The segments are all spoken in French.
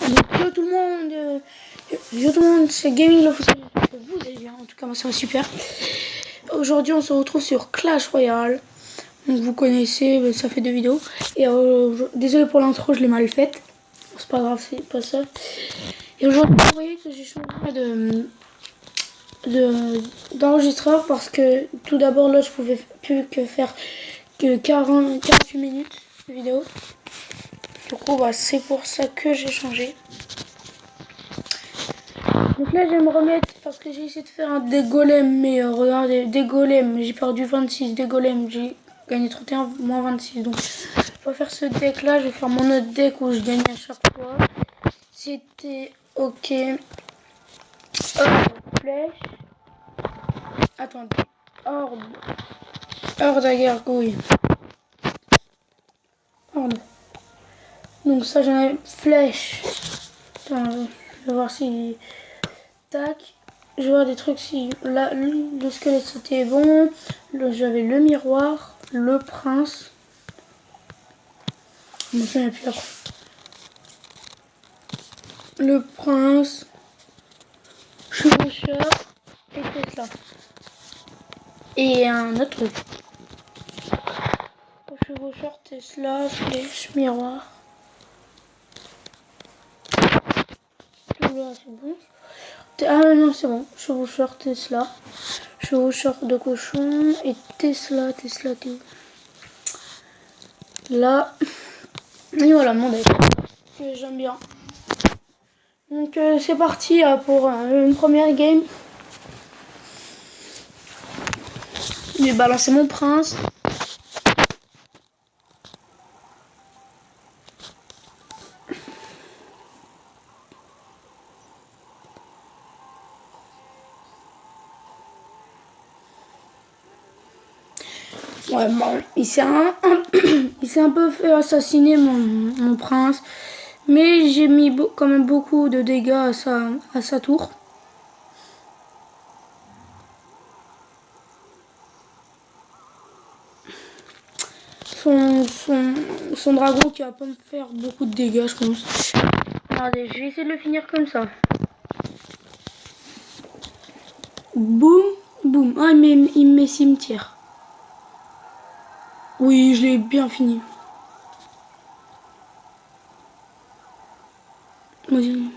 Yo tout le monde, c'est Gaming Love. J'espère que vous allez bien. En tout cas, moi ça va super. Aujourd'hui, on se retrouve sur Clash Royale. Donc, vous connaissez, ça fait 2 vidéos. Et désolé pour l'intro, je l'ai mal faite. C'est pas grave, c'est pas ça. Et aujourd'hui, vous voyez que j'ai changé d'enregistreur parce que tout d'abord là, je pouvais plus que faire que 48 minutes de vidéo. Du coup, c'est pour ça que j'ai changé. Donc là, je vais me remettre parce que j'ai essayé de faire des golems, mais regardez, des golems, j'ai perdu 26, des golems, j'ai gagné 31, moins 26. Donc, je vais faire ce deck là, je vais faire mon autre deck où je gagne à chaque fois. C'était ok. Flèche. Attendez. Horde à gargouille. Pardon. Donc ça, j'en ai flèche. Attends, je vais voir si... Tac. Je vais voir des trucs si... Là, le squelette c'était bon. J'avais le miroir. Le prince. Je me souviens plus après. Le prince. Chevaucheur. Et Tesla. Et un autre truc. Chevaucheur, Tesla, flèche, miroir. Là, c'est bon. Ah non, c'est bon. Chevaucheur, Tesla. Chevaucheur de cochon. Et Tesla. Là. Et voilà mon deck. Que j'aime bien. Donc c'est parti pour une première game. Je vais balancer mon prince. Ouais, bon, il s'est un peu fait assassiner mon prince. Mais j'ai mis quand même beaucoup de dégâts à sa tour. Son dragon qui va pas me faire beaucoup de dégâts, je pense. Regardez, je vais essayer de le finir comme ça. Boum, boum. Ah, il me met cimetière. Oui, je l'ai bien fini. Oui.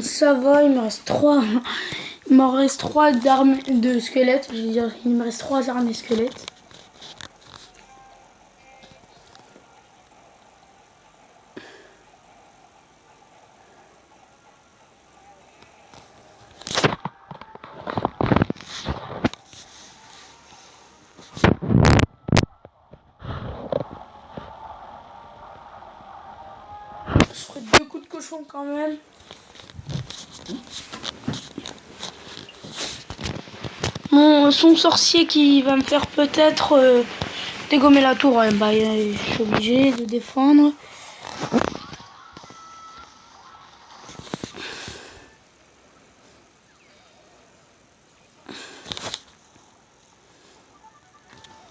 Ça va, il me reste 3. Il me reste 3 d'armes de squelettes. Je veux dire, il me reste 3 armées squelettes. Je ferai 2 coups de cochon quand même. Son sorcier qui va me faire peut-être dégommer la tour. Ouais, je suis obligé de défendre.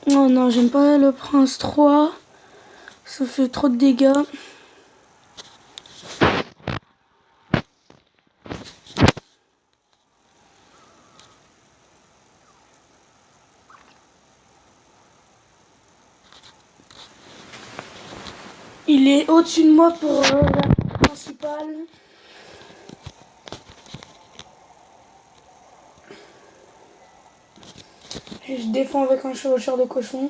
Oh non, j'aime pas le prince 3. Ça fait trop de dégâts. Il est au-dessus de moi pour la principale. Et je défends avec un chevaucheur de cochon.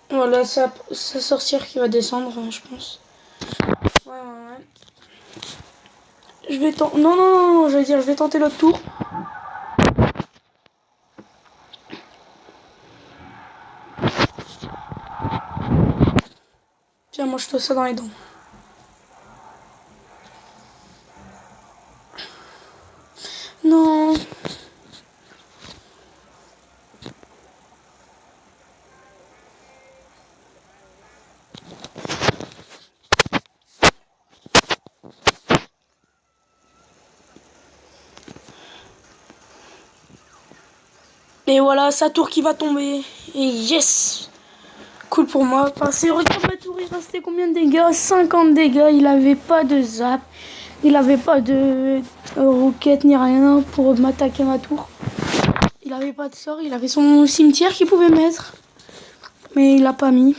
Voilà, sa sorcière qui va descendre, je pense. Ouais. Je vais tenter... Non, je vais tenter l'autre tour. Tiens, mange-toi ça dans les dents. Non. Et voilà, sa tour qui va tomber. Et yes! Cool pour moi. Passé, regarde ma tour, il restait combien de dégâts? 50 dégâts. Il avait pas de zap. Il avait pas de roquette ni rien pour m'attaquer ma tour. Il avait pas de sort. Il avait son cimetière qu'il pouvait mettre. Mais il l'a pas mis.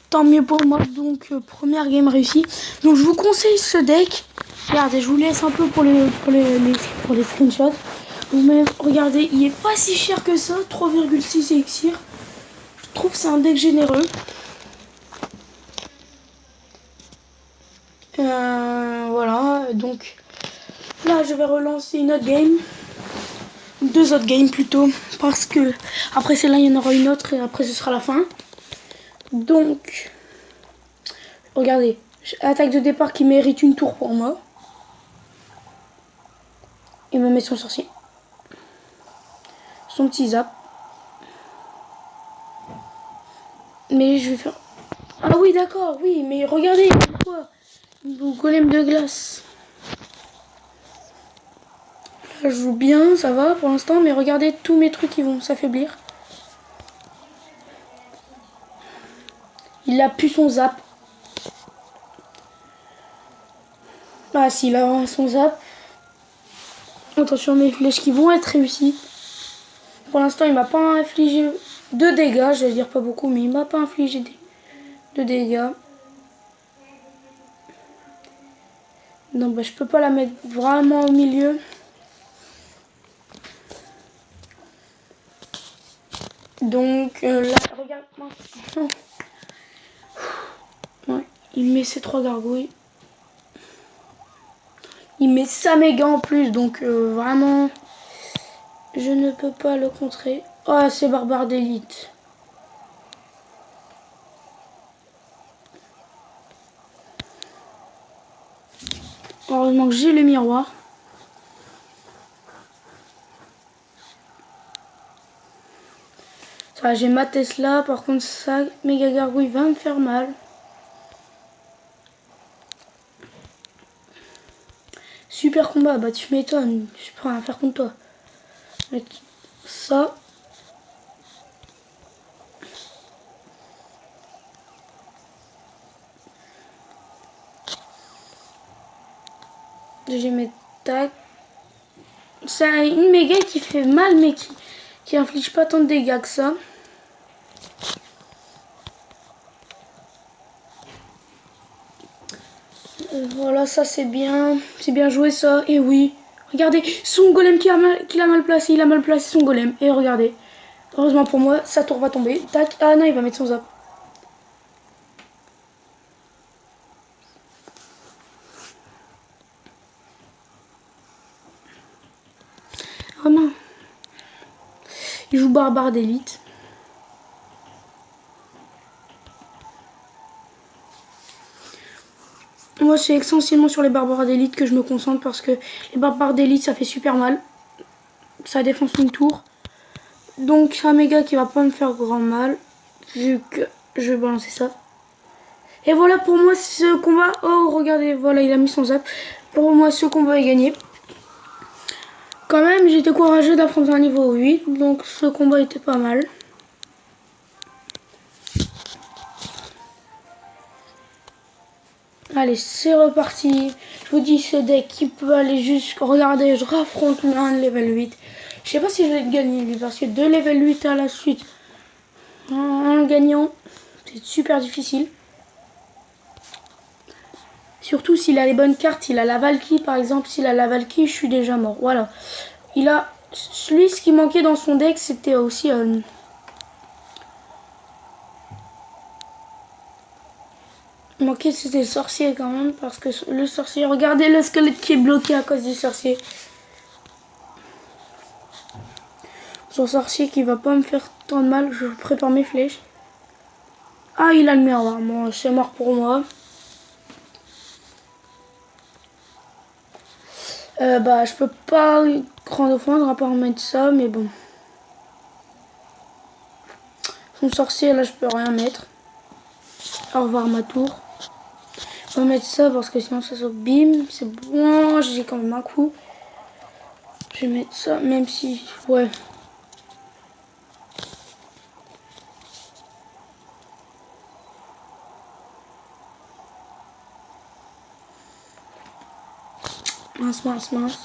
Tant mieux pour moi. Donc, première game réussie. Donc, je vous conseille ce deck. Regardez, je vous laisse un peu pour les screenshots. Mais regardez, il est pas si cher que ça. 3,6 élixir. Je trouve que c'est un deck généreux. Voilà, donc là je vais relancer une autre game. 2 autres games plutôt. Parce que après celle-là il y en aura une autre et après ce sera la fin. Donc, regardez, attaque de départ qui mérite une tour pour moi. Et me met son sorcier. Son petit zap. Mais je vais faire... Ah oui d'accord, oui, mais regardez, quoi? Golem de glace. Là, je joue bien, ça va pour l'instant, mais regardez tous mes trucs qui vont s'affaiblir. Il a pu son zap. Ah si, il a son zap. Attention mes flèches qui vont être réussies. Pour l'instant, il m'a pas infligé de dégâts. Je vais dire pas beaucoup, mais il m'a pas infligé de dégâts. Non, bah je peux pas la mettre vraiment au milieu. Donc là, regarde. Ouais, il met ses 3 gargouilles. Il met sa méga en plus, donc vraiment, je ne peux pas le contrer. Oh, c'est barbare d'élite. Heureusement que j'ai le miroir. Ça, j'ai ma Tesla, par contre, ça, méga gargouille va me faire mal. Super combat, bah tu m'étonnes, je peux rien faire contre toi. Avec ça. J'ai mes tacs. C'est une méga qui fait mal, mais qui inflige pas tant de dégâts que ça. Voilà, ça c'est bien joué ça. Et oui, regardez, son golem qu'il a mal placé, il a mal placé son golem. Et regardez, heureusement pour moi, sa tour va tomber. Tac, ah non, il va mettre son zap. Oh non, il joue barbare d'élite. Moi, c'est essentiellement sur les barbares d'élite que je me concentre parce que les barbares d'élite, ça fait super mal. Ça défonce une tour. Donc, c'est un méga qui va pas me faire grand mal. Vu que je vais balancer ça. Et voilà, pour moi, ce combat... Oh, regardez, voilà, il a mis son zap. Pour moi, ce combat est gagné. Quand même, j'étais courageux d'affronter un niveau 8. Donc, ce combat était pas mal. Allez, c'est reparti. Je vous dis, ce deck qui peut aller jusqu'à... Regardez, je raffronte un level 8. Je sais pas si je vais gagner lui, parce que 2 level 8 à la suite, en gagnant, c'est super difficile. Surtout s'il a les bonnes cartes. Il a la Valkyrie, par exemple. S'il a la Valkyrie, je suis déjà mort. Voilà. Il a... Lui, ce qui manquait dans son deck, c'était aussi... manquait, c'était le sorcier quand même, parce que le sorcier, regardez le squelette qui est bloqué à cause du sorcier. Son sorcier qui va pas me faire tant de mal, je prépare mes flèches. Ah, il a le miroir, bon, c'est mort pour moi. Bah, je peux pas grand offendre à part mettre ça, mais bon. Son sorcier, là, je peux rien mettre. Au revoir ma tour. Je vais mettre ça parce que sinon ça saute. Bim, c'est bon, j'ai quand même un coup. Je vais mettre ça, même si... Ouais. Mince, mince, mince.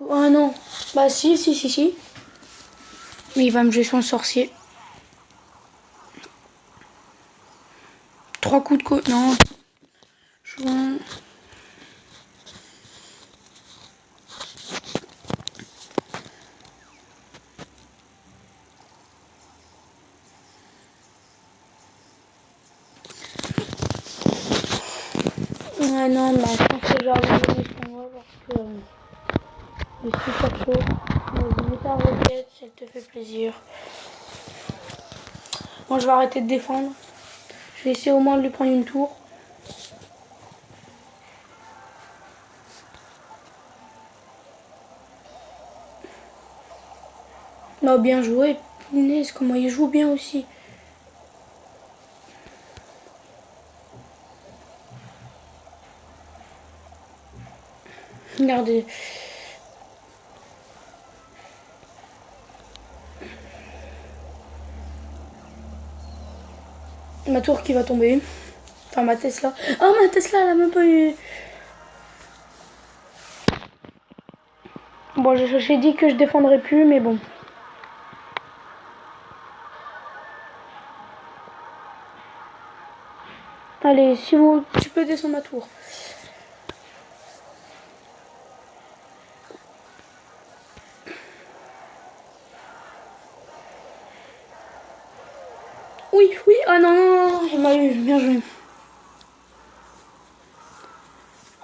Oh non. Bah si. Mais il va me jouer son sorcier. 3 coups de côte. Non. Jouant. Ah non, bah je pense que j'aurais donné pour moi parce que il est super chaud. Vas-y, mets ta roquette si elle te fait plaisir. Moi je vais arrêter de défendre. Je vais essayer au moins de lui prendre une tour. Non, bien joué. Punaise, comment il joue bien aussi. Regardez. Ma tour qui va tomber. Enfin, ma Tesla. Oh, ma Tesla, elle a même pas eu... Bon, j'ai dit que je défendrais plus, mais bon. Allez, si vous... Tu peux descendre ma tour. Oui, oh non, il m'a eu, bien joué.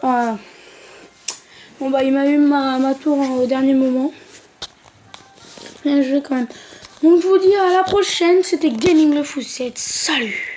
Voilà. Bon bah il m'a eu ma tour au dernier moment. Bien joué quand même. Donc je vous dis à la prochaine, c'était Gaming le Foussette. Salut!